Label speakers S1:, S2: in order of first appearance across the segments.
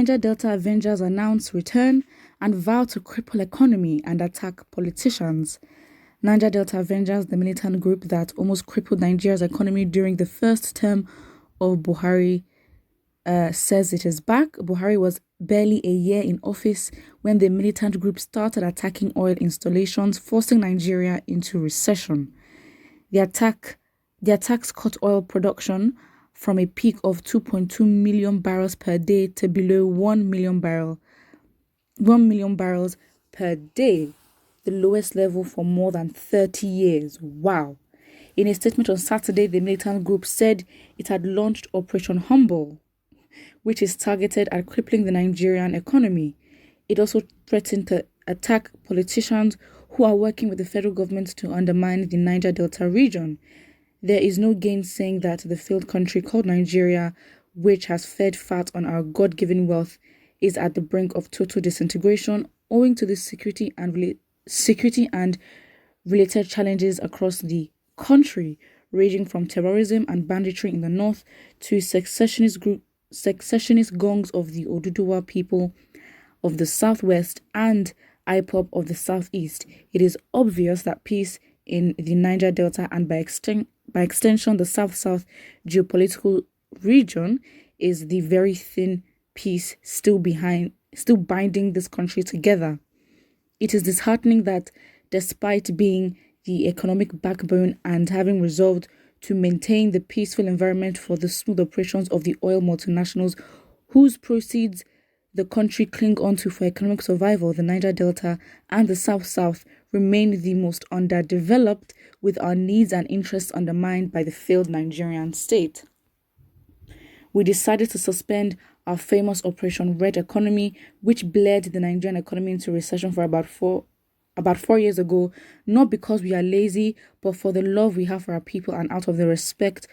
S1: Niger Delta Avengers announce return and vow to cripple economy and attack politicians. Niger Delta Avengers, the militant group that almost crippled Nigeria's economy during the first term of Buhari, says it is back. Buhari was barely a year in office when the militant group started attacking oil installations, forcing Nigeria into recession. The attacks cut oil production from a peak of 2.2 million barrels per day to below 1 million barrels per day, the lowest level for more than 30 years. Wow. In a statement on Saturday, the militant group said it had launched Operation Humble, which is targeted at crippling the Nigerian economy. It also threatened to attack politicians who are working with the federal government to undermine the Niger Delta region. There is no gainsaying that the failed country called Nigeria, which has fed fat on our God-given wealth, is at the brink of total disintegration owing to the security and related challenges across the country, ranging from terrorism and banditry in the north to secessionist gongs of the Oduduwa people of the southwest and IPOB of the southeast. It is obvious that peace in the Niger Delta and by extension the South-South geopolitical region is the very thin piece still binding this country together. It is disheartening that despite being the economic backbone and having resolved to maintain the peaceful environment for the smooth operations of the oil multinationals whose proceeds the country cling onto for economic survival, the Niger Delta and the South-South remain the most underdeveloped, with our needs and interests undermined by the failed Nigerian state. We decided to suspend our famous Operation Red Economy, which bled the Nigerian economy into recession for about 4 years ago, not because we are lazy, but for the love we have for our people and out of the respect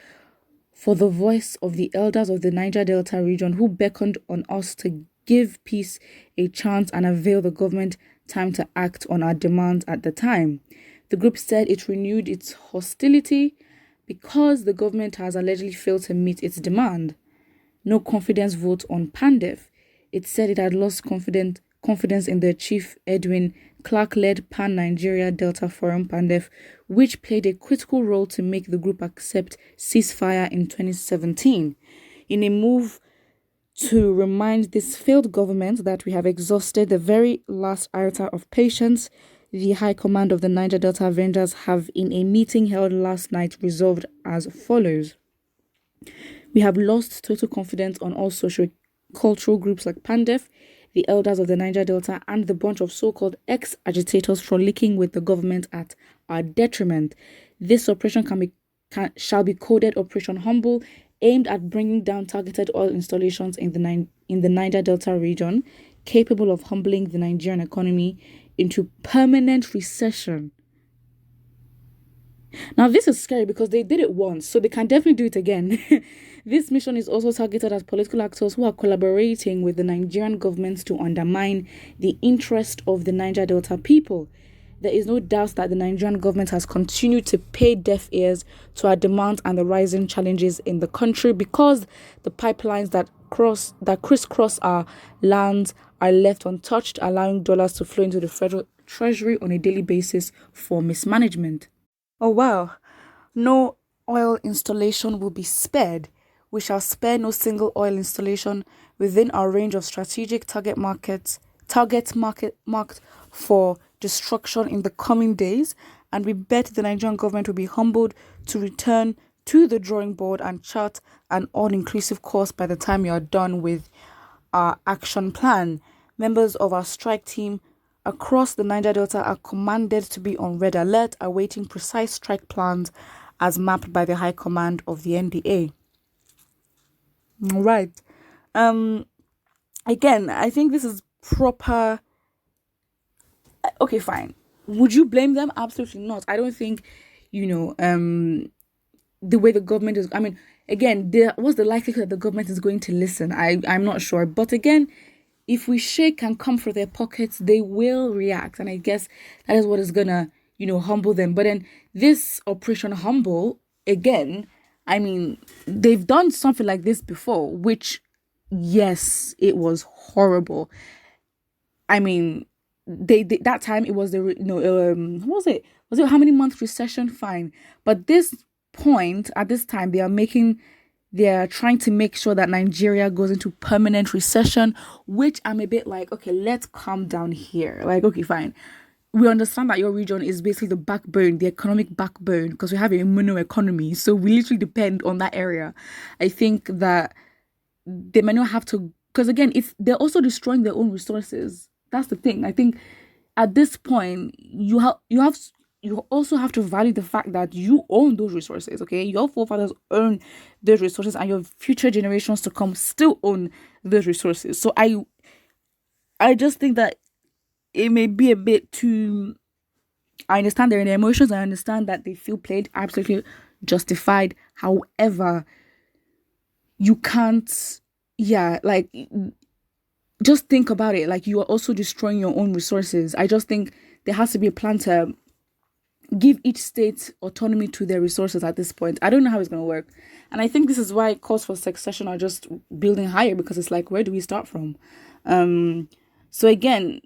S1: for the voice of the elders of the Niger Delta region who beckoned on us to give peace a chance and avail the government time to act on our demands at the time. The group said it renewed its hostility because the government has allegedly failed to meet its demand. No confidence vote on PANDEF. It said it had lost confidence in the Chief Edwin Clark-led Pan-Nigeria Delta Forum PANDEF, which played a critical role to make the group accept ceasefire in 2017. In a move to remind this failed government that we have exhausted the very last iota of patience, the High Command of the Niger Delta Avengers have, in a meeting held last night, resolved as follows. We have lost total confidence on all socio-cultural groups like PANDEF, the elders of the Niger Delta, and the bunch of so-called ex-agitators frolicking with the government at our detriment. This operation shall be coded Operation Humble, aimed at bringing down targeted oil installations in the Niger Delta region, capable of humbling the Nigerian economy into permanent recession. Now, this is scary because they did it once, so they can definitely do it again. This mission is also targeted at political actors who are collaborating with the Nigerian government to undermine the interest of the Niger Delta people. There is no doubt that the Nigerian government has continued to pay deaf ears to our demands and the rising challenges in the country because the pipelines that crisscross our lands are left untouched, allowing dollars to flow into the federal treasury on a daily basis for mismanagement. Oh wow, no oil installation will be spared. We shall spare no single oil installation within our range of strategic target marked for destruction in the coming days, and we bet the Nigerian government will be humbled to return to the drawing board and chart an all-inclusive course by the time you are done with our action plan. Members of our strike team across the Niger Delta are commanded to be on red alert, awaiting precise strike plans as mapped by the High Command of the NDA. Right. Again, I think this is proper. Okay, fine. Would you blame them? Absolutely not. I don't think, the way the government is. I mean, again, what's the likelihood that the government is going to listen? I'm not sure. But again, if we shake and come for their pockets, they will react. And I guess that is what is going to, humble them. But then this Operation Humble, again, I mean, they've done something like this before, which yes, it was horrible. I mean, they that time it was what was it? Was it how many month recession? Fine, but this point at this time they're trying to make sure that Nigeria goes into permanent recession, which I'm a bit like, okay, let's calm down here. Like, okay, fine. We understand that your region is basically the backbone, the economic backbone, because we have a mono economy. So we literally depend on that area. I think that they may not have to, because again, if they're also destroying their own resources, that's the thing. I think at this point, you also have to value the fact that you own those resources. Okay, your forefathers own those resources, and your future generations to come still own those resources. So I just think that it may be a bit too. I understand their emotions. I understand that they feel played. Absolutely justified. However, you can't. Yeah, like just think about it. Like you are also destroying your own resources. I just think there has to be a plan to give each state autonomy to their resources at this point. I don't know how it's going to work. And I think this is why calls for succession are just building higher, because it's like, where do we start from? So again,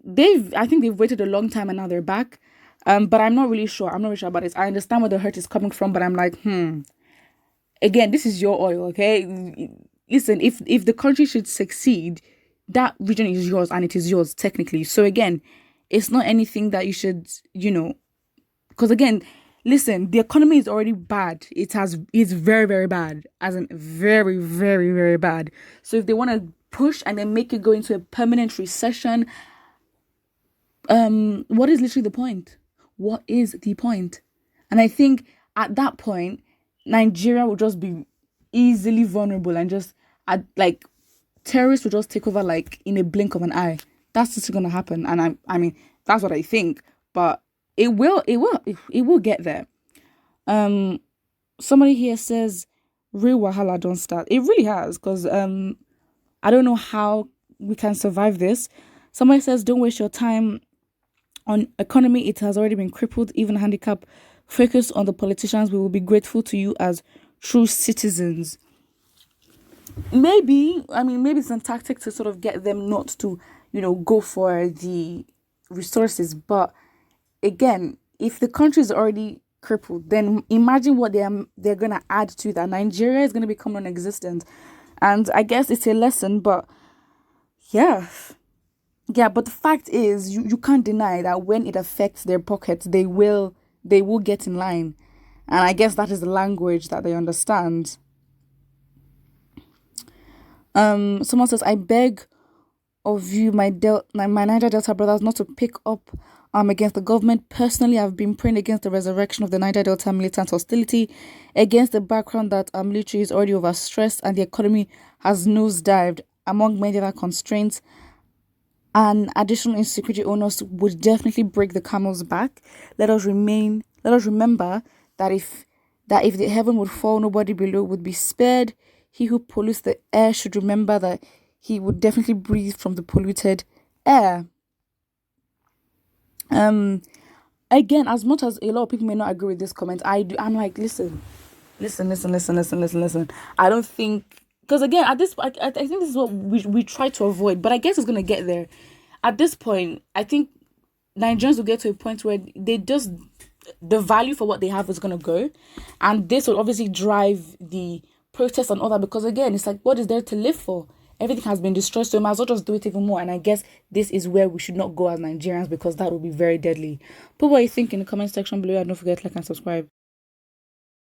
S1: I think they've waited a long time and now they're back. But I'm not really sure. I'm not really sure about this. I understand where the hurt is coming from, but I'm like, again, this is your oil, okay? Listen, if the country should succeed, that region is yours and it is yours technically. So again, it's not anything that you should, because again, listen, the economy is already bad. It's very, very bad, as in very, very, very bad. So if they want to push and then make it go into a permanent recession, what is literally the point? What is the point? And I think at that point, Nigeria will just be easily vulnerable and just like terrorists will just take over like in a blink of an eye. That's just gonna happen, and I mean that's what I think. But it will get there. Somebody here says real wahala don't start. It really has, because I don't know how we can survive this. Somebody says don't waste your time on economy. It has already been crippled, even handicap. Focus on the politicians. We will be grateful to you as true citizens. Maybe it's a tactic to sort of get them not to, go for the resources. But again, if the country is already crippled, then imagine what they're gonna add to that. Nigeria is gonna become non-existent, and I guess it's a lesson. But yeah. But the fact is, you can't deny that when it affects their pockets, they will get in line, and I guess that is the language that they understand. Someone says, I beg of you, my Niger Delta brothers, not to pick up against the government. Personally, I've been praying against the resurrection of the Niger Delta militant hostility, against the background that our military is already overstressed and the economy has nosedived, among many other constraints. And additional insecurity owners would definitely break the camel's back. Let us remember that if the heaven would fall, nobody below would be spared. He who pollutes the air should remember that he would definitely breathe from the polluted air. Again, as much as a lot of people may not agree with this comment, I'm like, listen. I don't think, because again, at this, I think this is what we try to avoid, but I guess it's gonna get there. At this point, I think Nigerians will get to a point where the value for what they have is gonna go, and this will obviously drive the protest and all that, because again, it's like, what is there to live for? Everything has been destroyed, so we might as well just do it even more. And I guess this is where we should not go as Nigerians, because that will be very deadly. Put what you think in the comment section below, and don't forget to like and subscribe.